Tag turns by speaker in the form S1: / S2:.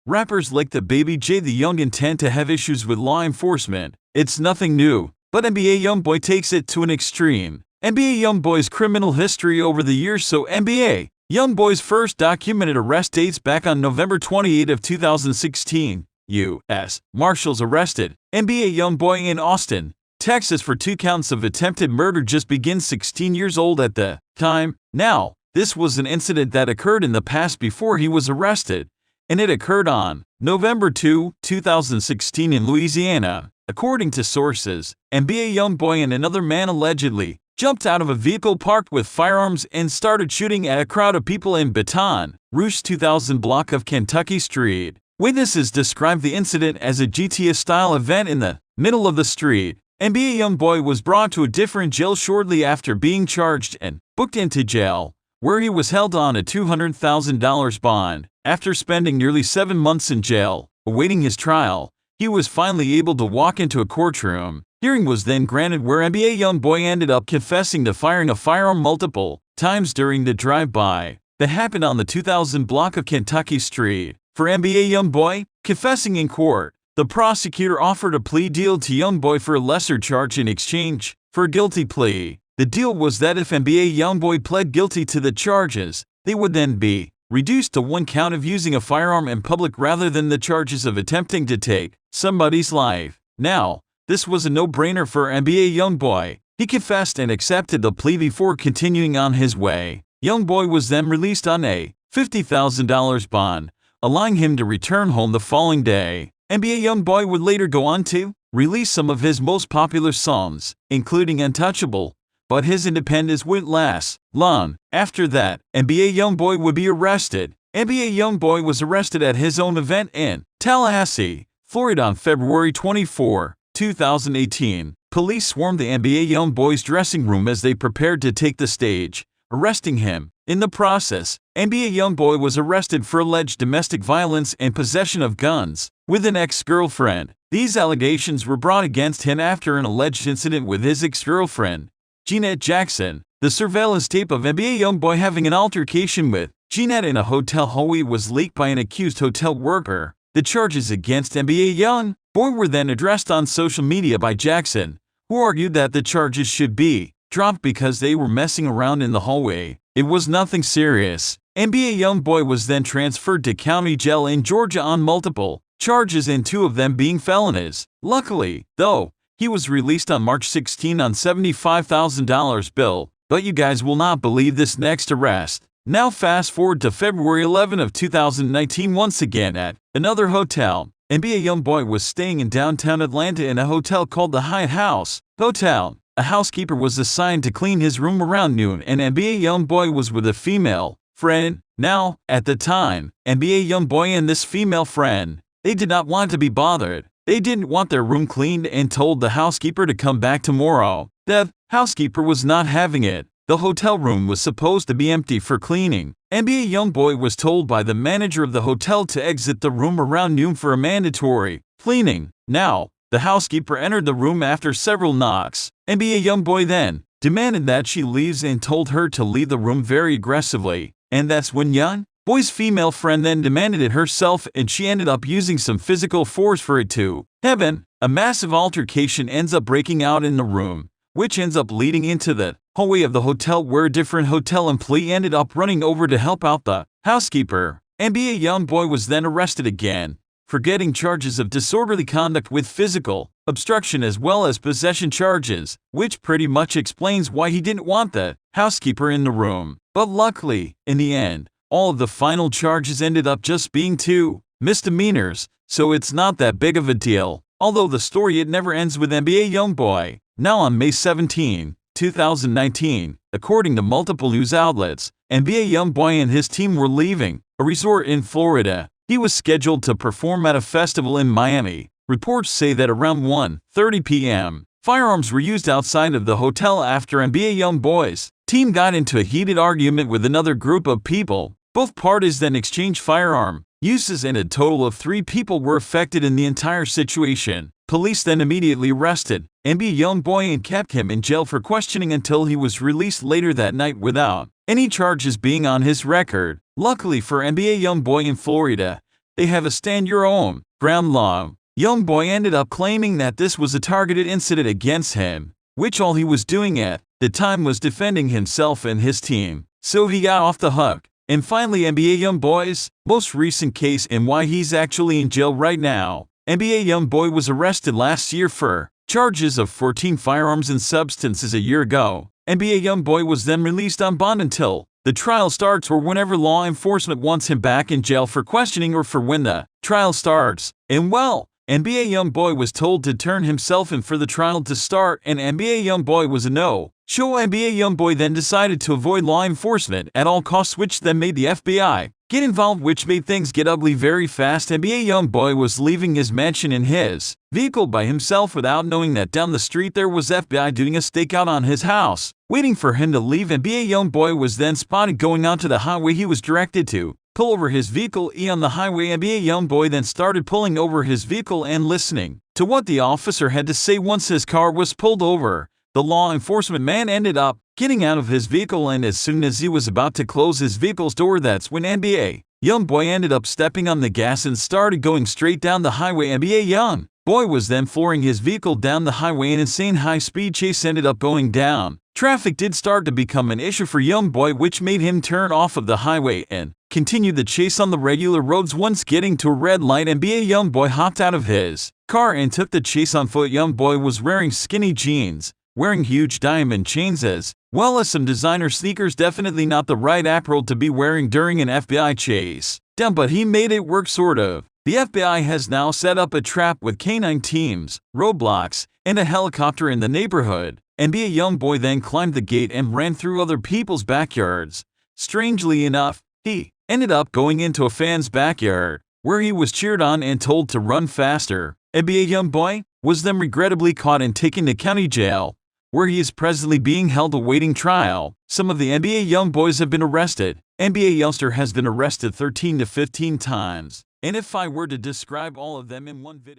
S1: Rappers like the Baby J the Youngin tend to have issues with law enforcement. It's nothing new, but NBA YoungBoy takes it to an extreme. NBA YoungBoy's criminal history over the years. So NBA YoungBoy's first documented arrest dates back on November 28 of 2016. U.S. Marshals arrested NBA YoungBoy in Austin, Texas for 2 counts of attempted murder. Just begins 16 years old at the time. Now, this was an incident that occurred in the past before he was arrested, and it occurred on November 2, 2016 in Louisiana. According to sources, NBA YoungBoy and another man allegedly jumped out of a vehicle parked with firearms and started shooting at a crowd of people in Baton Rouge 2000 block of Kentucky Street. Witnesses described the incident as a GTA-style event in the middle of the street. NBA YoungBoy was brought to a different jail shortly after being charged and booked into jail, where he was held on a $200,000 bond. After spending nearly 7 months in jail, awaiting his trial, he was finally able to walk into a courtroom. Hearing was then granted where NBA YoungBoy ended up confessing to firing a firearm multiple times during the drive-by that happened on the 2000 block of Kentucky Street. For NBA YoungBoy, confessing in court, the prosecutor offered a plea deal to YoungBoy for a lesser charge in exchange for a guilty plea. The deal was that if NBA YoungBoy pled guilty to the charges, they would then be reduced to 1 count of using a firearm in public rather than the charges of attempting to take somebody's life. Now, this was a no-brainer for NBA YoungBoy. He confessed and accepted the plea before continuing on his way. YoungBoy was then released on a $50,000 bond, allowing him to return home the following day. NBA YoungBoy would later go on to release some of his most popular songs, including Untouchable, but his independence wouldn't last long. After that, NBA YoungBoy would be arrested. NBA YoungBoy was arrested at his own event in Tallahassee, Florida on February 24, 2018. Police swarmed the NBA YoungBoy's dressing room as they prepared to take the stage, arresting him. In the process, NBA YoungBoy was arrested for alleged domestic violence and possession of guns with an ex-girlfriend. These allegations were brought against him after an alleged incident with his ex-girlfriend, Jeanette Jackson. The surveillance tape of NBA YoungBoy having an altercation with Jeanette in a hotel hallway was leaked by an accused hotel worker. The charges against NBA YoungBoy were then addressed on social media by Jackson, who argued that the charges should be dropped because they were messing around in the hallway. It was nothing serious. NBA YoungBoy was then transferred to county jail in Georgia on multiple charges and 2 of them being felonies. Luckily, though, he was released on March 16 on $75,000 bail. But you guys will not believe this next arrest. Now fast forward to February 11 of 2019 once again at another hotel. NBA YoungBoy was staying in downtown Atlanta in a hotel called the Hyatt House Hotel. A housekeeper was assigned to clean his room around noon and NBA YoungBoy was with a female friend. Now, at the time, NBA YoungBoy and this female friend, they did not want to be bothered. They didn't want their room cleaned and told the housekeeper to come back tomorrow. The housekeeper was not having it. The hotel room was supposed to be empty for cleaning. NBA YoungBoy was told by the manager of the hotel to exit the room around noon for a mandatory cleaning. Now, the housekeeper entered the room after several knocks. NBA YoungBoy then demanded that she leaves and told her to leave the room very aggressively. And that's when YoungBoy's female friend then demanded it herself and she ended up using some physical force for it to happen. A massive altercation ends up breaking out in the room, which ends up leading into the hallway of the hotel where a different hotel employee ended up running over to help out the housekeeper. NBA YoungBoy was then arrested again for getting charges of disorderly conduct with physical obstruction as well as possession charges, which pretty much explains why he didn't want the housekeeper in the room. But luckily, in the end, all of the final charges ended up just being 2 misdemeanors, so it's not that big of a deal. Although the story it never ends with NBA YoungBoy. Now on May 17, 2019, according to multiple news outlets, NBA YoungBoy and his team were leaving a resort in Florida. He was scheduled to perform at a festival in Miami. Reports say that around 1:30 p.m., firearms were used outside of the hotel after NBA YoungBoy's team got into a heated argument with another group of people. Both parties then exchanged firearm uses and a total of 3 people were affected in the entire situation. Police then immediately arrested NBA YoungBoy and kept him in jail for questioning until he was released later that night without any charges being on his record. Luckily for NBA YoungBoy in Florida, they have a stand-your-own ground law. YoungBoy ended up claiming that this was a targeted incident against him, which all he was doing at the time was defending himself and his team, so he got off the hook. And finally, NBA YoungBoy's most recent case and why he's actually in jail right now. NBA YoungBoy was arrested last year for charges of 14 firearms and substances a year ago. NBA YoungBoy was then released on bond until the trial starts or whenever law enforcement wants him back in jail for questioning or for when the trial starts. And well, NBA YoungBoy was told to turn himself in for the trial to start, and NBA YoungBoy was a no. So NBA YoungBoy then decided to avoid law enforcement at all costs, which then made the FBI get involved, which made things get ugly very fast. NBA YoungBoy was leaving his mansion in his vehicle by himself without knowing that down the street there was FBI doing a stakeout on his house, waiting for him to leave. NBA YoungBoy was then spotted going onto the highway. He was directed to pull over his vehicle on the highway. NBA YoungBoy then started pulling over his vehicle and listening to what the officer had to say. Once his car was pulled over, the law enforcement man ended up getting out of his vehicle, and as soon as he was about to close his vehicle's door, that's when NBA YoungBoy ended up stepping on the gas and started going straight down the highway. NBA YoungBoy was then flooring his vehicle down the highway. An insane high-speed chase ended up going down. Traffic did start to become an issue for YoungBoy, which made him turn off of the highway and continue the chase on the regular roads. Once getting to a red light, NBA YoungBoy hopped out of his car and took the chase on foot. YoungBoy was wearing skinny jeans, wearing huge diamond chains as well as some designer sneakers. Definitely not the right apparel to be wearing during an FBI chase. Damn, but he made it work, sort of. The FBI has now set up a trap with canine teams, roadblocks, and a helicopter in the neighborhood. NBA YoungBoy then climbed the gate and ran through other people's backyards. Strangely enough, he ended up going into a fan's backyard, where he was cheered on and told to run faster. NBA YoungBoy was then regrettably caught and taken to county jail, where he is presently being held awaiting trial. Some of the NBA YoungBoys have been arrested. NBA youngster has been arrested 13 to 15 times. And if I were to describe all of them in one video,